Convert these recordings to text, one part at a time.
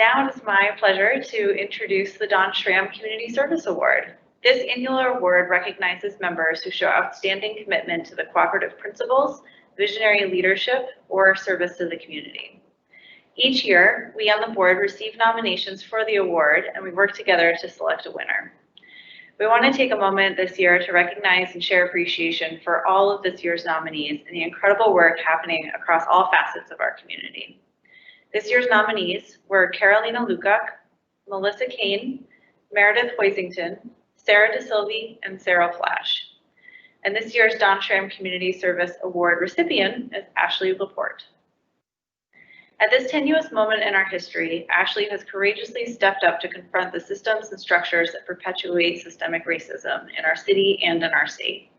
Now it is my pleasure to introduce the Don Schramm Community Service Award. This annual award recognizes members who show outstanding commitment to the cooperative principles, visionary leadership, or service to the community. Each year, we on the board receive nominations for the award, and we work together to select a winner. We want to take a moment this year to recognize and share appreciation for all of this year's nominees and the incredible work happening across all facets of our community. This year's nominees were Carolina Lukac, Melissa Kane, Meredith Hoisington, Sarah DeSilvi, and Sarah Flash. And this year's Don Schramm Community Service Award recipient is Ashley Laporte. At this tenuous moment in our history, Ashley has courageously stepped up to confront the systems and structures that perpetuate systemic racism in our city and in our state.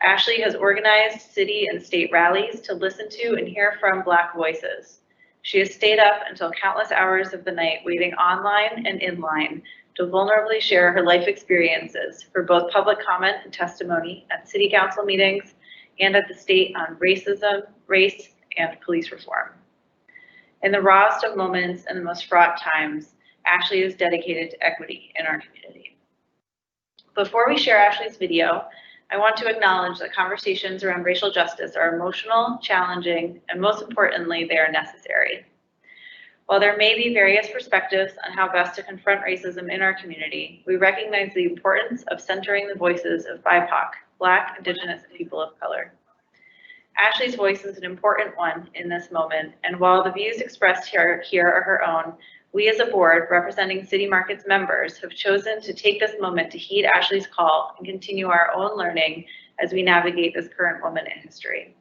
Ashley has organized city and state rallies to listen to and hear from Black voices. She has stayed up until countless hours of the night, waiting online and in line to vulnerably share her life experiences for both public comment and testimony at city council meetings and at the state on racism, race, and police reform. In the rawest of moments and the most fraught times, Ashley is dedicated to equity in our community. Before we share Ashley's video, I want to acknowledge that conversations around racial justice are emotional, challenging, and most importantly, they are necessary. While there may be various perspectives on how best to confront racism in our community, we recognize the importance of centering the voices of BIPOC, Black, Indigenous, and people of color. Ashley's voice is an important one in this moment, and while the views expressed here are her own, we as a board representing City Market's members have chosen to take this moment to heed Ashley's call and continue our own learning as we navigate this current moment in history.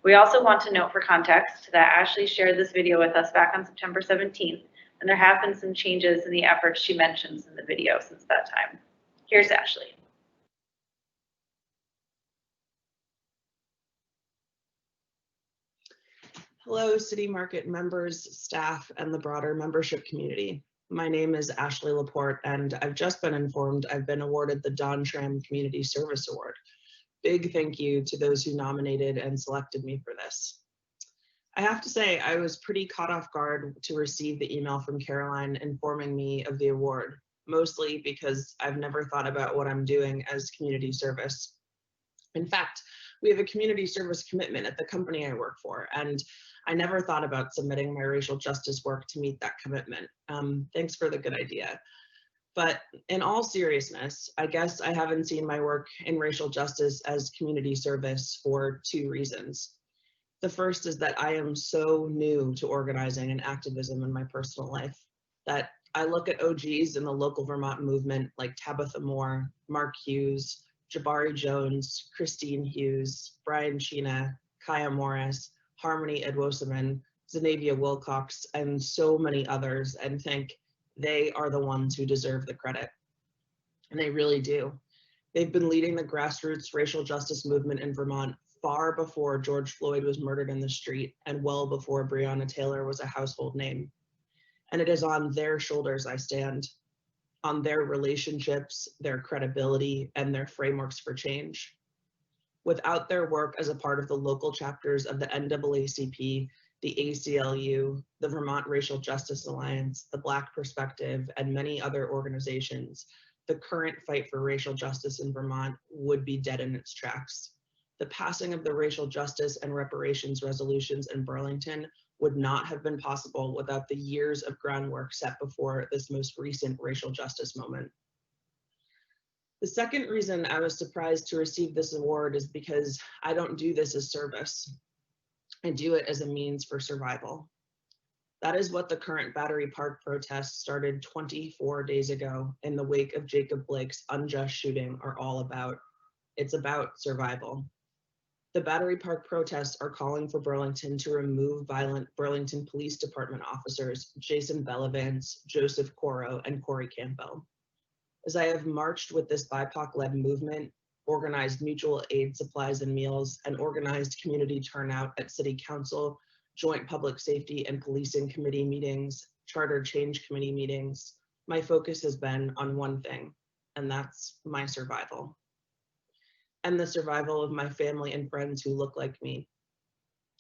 We also want to note for context that Ashley shared this video with us back on September 17th, and there have been some changes in the efforts she mentions in the video since that time. Here's Ashley. Hello, City Market members, staff, and the broader membership community. My name is Ashley Laporte, and I've just been informed I've been awarded the Don Schramm Community Service Award. Big thank you to those who nominated and selected me for this. I have to say, I was pretty caught off guard to receive the email from Caroline informing me of the award, mostly because I've never thought about what I'm doing as community service. In fact, we have a community service commitment at the company I work for, and I never thought about submitting my racial justice work to meet that commitment. Thanks for the good idea. But in all seriousness, I guess I haven't seen my work in racial justice as community service for two reasons. The first is that I am so new to organizing and activism in my personal life that I look at OGs in the local Vermont movement like Tabitha Moore, Mark Hughes, Jabari Jones, Christine Hughes, Brian Sheena, Kaya Morris, Harmony Edwosaman, Zenavia Wilcox, and so many others, and think they are the ones who deserve the credit. And they really do. They've been leading the grassroots racial justice movement in Vermont far before George Floyd was murdered in the street and well before Breonna Taylor was a household name. And it is on their shoulders I stand, on their relationships, their credibility, and their frameworks for change. Without their work as a part of the local chapters of the NAACP, the ACLU, the Vermont Racial Justice Alliance, the Black Perspective, and many other organizations, the current fight for racial justice in Vermont would be dead in its tracks. The passing of the racial justice and reparations resolutions in Burlington would not have been possible without the years of groundwork set before this most recent racial justice moment. The second reason I was surprised to receive this award is because I don't do this as service. I do it as a means for survival. That is what the current Battery Park protests started 24 days ago in the wake of Jacob Blake's unjust shooting are all about. It's about survival. The Battery Park protests are calling for Burlington to remove violent Burlington Police Department officers Jason Bellavance, Joseph Coro, and Corey Campbell. As I have marched with this BIPOC-led movement, organized mutual aid supplies and meals, and organized community turnout at City Council, Joint Public Safety and Policing Committee meetings, Charter Change Committee meetings, my focus has been on one thing, and that's my survival. And the survival of my family and friends who look like me,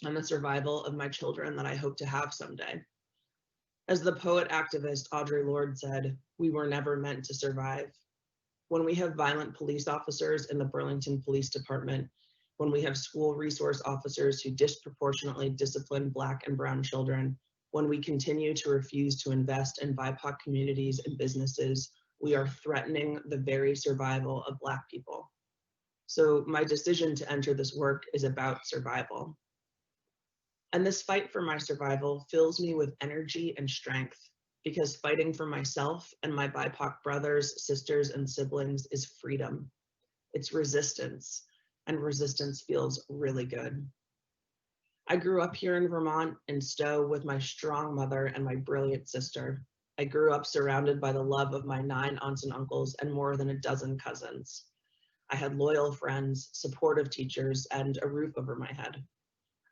and the survival of my children that I hope to have someday. As the poet activist Audre Lorde said, "We were never meant to survive." When we have violent police officers in the Burlington Police Department, when we have school resource officers who disproportionately discipline Black and Brown children, when we continue to refuse to invest in BIPOC communities and businesses, we are threatening the very survival of Black people. So my decision to enter this work is about survival. And this fight for my survival fills me with energy and strength, because fighting for myself and my BIPOC brothers, sisters, and siblings is freedom. It's resistance, and resistance feels really good. I grew up here in Vermont in Stowe with my strong mother and my brilliant sister. I grew up surrounded by the love of my 9 aunts and uncles and more than a dozen cousins. I had loyal friends, supportive teachers, and a roof over my head.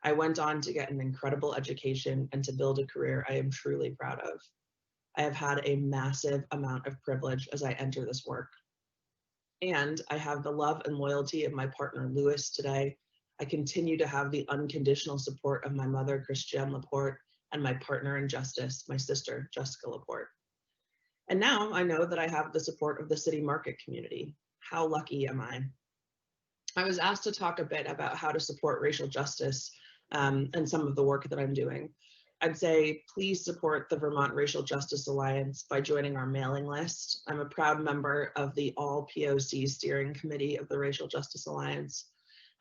I went on to get an incredible education and to build a career I am truly proud of. I have had a massive amount of privilege as I enter this work. And I have the love and loyalty of my partner, Lewis, today. I continue to have the unconditional support of my mother, Christiane Laporte, and my partner in justice, my sister, Jessica Laporte. And now I know that I have the support of the city market community. How lucky am I? I was asked to talk a bit about how to support racial justice and some of the work that I'm doing. I'd say please support the Vermont Racial Justice Alliance by joining our mailing list. I'm a proud member of the All POC Steering Committee of the Racial Justice Alliance.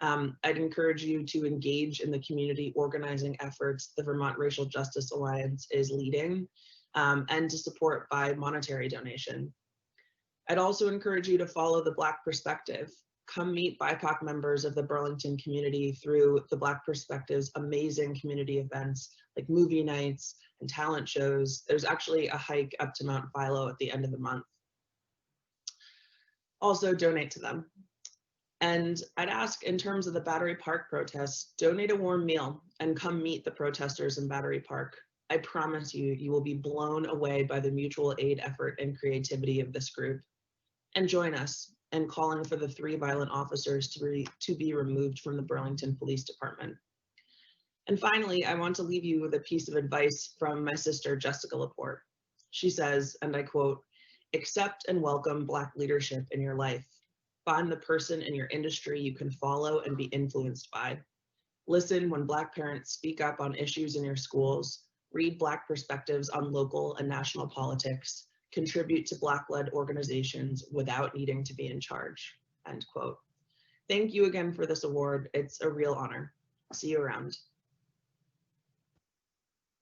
I'd encourage you to engage in the community organizing efforts the Vermont Racial Justice Alliance is leading, and to support by monetary donation. I'd also encourage you to follow the Black Perspective. Come meet BIPOC members of the Burlington community through the Black Perspective's amazing community events like movie nights and talent shows. There's actually a hike up to Mount Philo at the end of the month. Also donate to them. And I'd ask, in terms of the Battery Park protests, donate a warm meal and come meet the protesters in Battery Park. I promise you, you will be blown away by the mutual aid effort and creativity of this group. And join us in calling for the 3 violent officers to be removed from the Burlington Police Department. And finally, I want to leave you with a piece of advice from my sister, Jessica Laporte. She says, and I quote, "Accept and welcome Black leadership in your life. Find the person in your industry you can follow and be influenced by. Listen when Black parents speak up on issues in your schools. Read Black perspectives on local and national politics. Contribute to Black-led organizations without needing to be in charge." End quote. Thank you again for this award. It's a real honor. See you around.